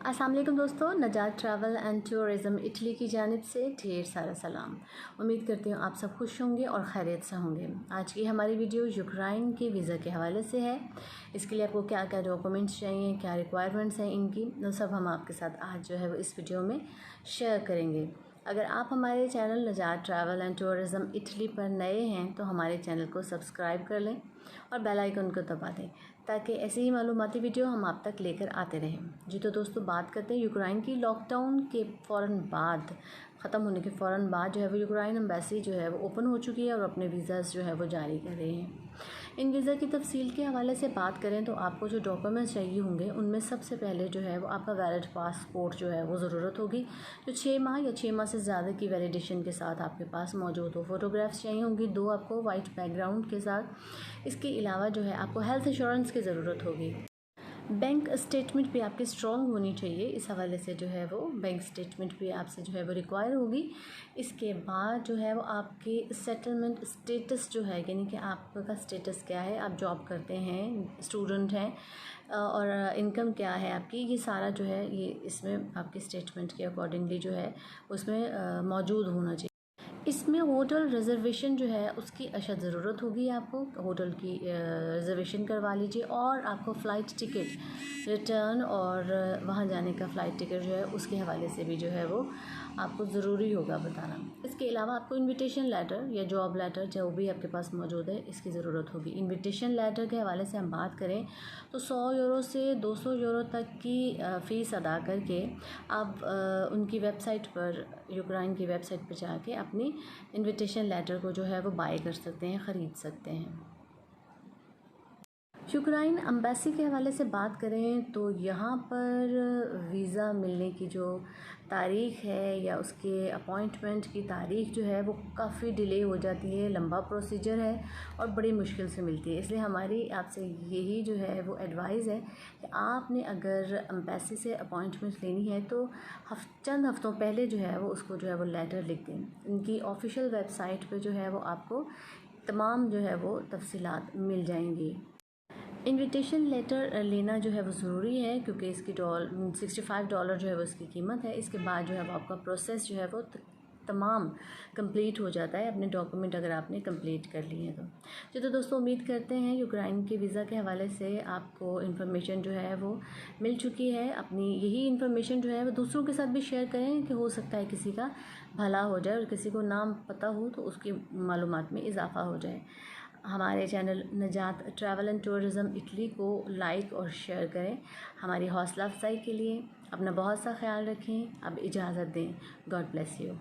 अस्सलाम वालेकुम दोस्तों, नजात ट्रैवल एंड टूरिज़्म इटली की जानिब से ढेर सारा सलाम। उम्मीद करती हूँ आप सब खुश होंगे और खैरियत से होंगे। आज की हमारी वीडियो यूक्रेन के वीज़ा के हवाले से है। इसके लिए आपको क्या क्या डॉक्यूमेंट्स चाहिए, क्या रिक्वायरमेंट्स हैं इनकी, वो सब हम आपके साथ आज जो है वो इस वीडियो में शेयर करेंगे। अगर आप हमारे channel Najat travel and tourism Italy पर नए हैं तो हमारे चैनल को सब्सक्राइब कर लें और बेल आइकन को दबा दें ताकि ऐसी ही मालूमाती वीडियो हम आप तक लेकर आते रहें। जी तो दोस्तों, बात करते हैं यूक्रेन की। लॉकडाउन के फ़ौरन बाद, ख़त्म होने के फ़ौरन बाद जो है वो यूक्रेन एम्बेसी जो है वो ओपन हो चुकी है और अपने वीज़ाज़ जो है वो जारी कर रहे हैं। इन वीज़ा की तफसील के हवाले से बात करें तो आपको जो डॉक्यूमेंट्स चाहिए होंगे उनमें सबसे पहले जो है वो आपका वैलिड पासपोर्ट जो है वो ज़रूरत होगी, जो 6 माह या 6 माह से ज़्यादा की वैलिडेशन के साथ आपके पास मौजूद हो। फ़ोटोग्राफ्स चाहिए होंगी 2 आपको वाइट बैकग्राउंड के साथ। इसके अलावा जो है आपको हेल्थ इंश्योरेंस की ज़रूरत होगी। बैंक स्टेटमेंट भी आपकी स्ट्रॉन्ग होनी चाहिए, इस हवाले से जो है वो बैंक स्टेटमेंट भी आपसे जो है वो रिक्वायर होगी। इसके बाद जो है वो आपकी सेटलमेंट स्टेटस जो है, यानी कि आपका स्टेटस क्या है, आप जॉब करते हैं, स्टूडेंट हैं और इनकम क्या है आपकी, ये सारा जो है ये इसमें आपके स्टेटमेंट के अकॉर्डिंगली जो है उसमें मौजूद होना चाहिए। इसमें होटल रिज़र्वेशन जो है उसकी अशद ज़रूरत होगी। आपको होटल की रिज़र्वेशन करवा लीजिए और आपको फ़्लाइट टिकट रिटर्न और वहाँ जाने का फ़्लाइट टिकट जो है उसके हवाले से भी जो है वो आपको ज़रूरी होगा बताना। इसके अलावा आपको इनविटेशन लेटर या जॉब लेटर जो भी आपके पास मौजूद है इसकी ज़रूरत होगी। इनविटेशन लेटर के हवाले से हम बात करें तो 100 यूरो से 200 यूरो तक की फ़ीस अदा करके आप उनकी वेबसाइट पर, यूक्रेन की वेबसाइट पर जाके अपनी इनविटेशन लेटर को जो है वो बाय कर सकते हैं, ख़रीद सकते हैं। यूक्रेन एम्बेसी के हवाले से बात करें तो यहाँ पर वीज़ा मिलने की जो तारीख़ है या उसके अपॉइंटमेंट की तारीख़ जो है वो काफ़ी डिले हो जाती है, लंबा प्रोसीजर है और बड़ी मुश्किल से मिलती है। इसलिए हमारी आपसे यही जो है वो एडवाइस है कि आपने अगर एम्बेसी से अपॉइंटमेंट लेनी है तो चंद हफ़्तों पहले जो है वो उसको जो है वो लेटर लिख दें। इनकी ऑफिशियल वेबसाइट पर जो है वो आपको तमाम जो है वो तफसीलात मिल जाएंगी। इनविटेशन लेटर लेना जो है वो ज़रूरी है क्योंकि इसकी $65 जो है वो इसकी कीमत है। इसके बाद जो है वो आपका प्रोसेस जो है वो तमाम कंप्लीट हो जाता है, अपने डॉक्यूमेंट अगर आपने कंप्लीट कर लिए हैं तो। तो दोस्तों, उम्मीद करते हैं यूक्रेन के वीज़ा के हवाले से आपको इन्फॉर्मेशन जो है वो मिल चुकी है। अपनी यही इन्फॉर्मेशन जो है वो दूसरों के साथ भी शेयर करें कि हो सकता है किसी का भला हो जाए और किसी को नाम पता हो तो उसकी मालूमात में इजाफ़ा हो जाए। हमारे channel Najat travel and tourism Italy को लाइक और शेयर करें हमारी हौसला अफजाई के लिए। अपना बहुत सा ख्याल रखें। अब इजाज़त दें। God bless you.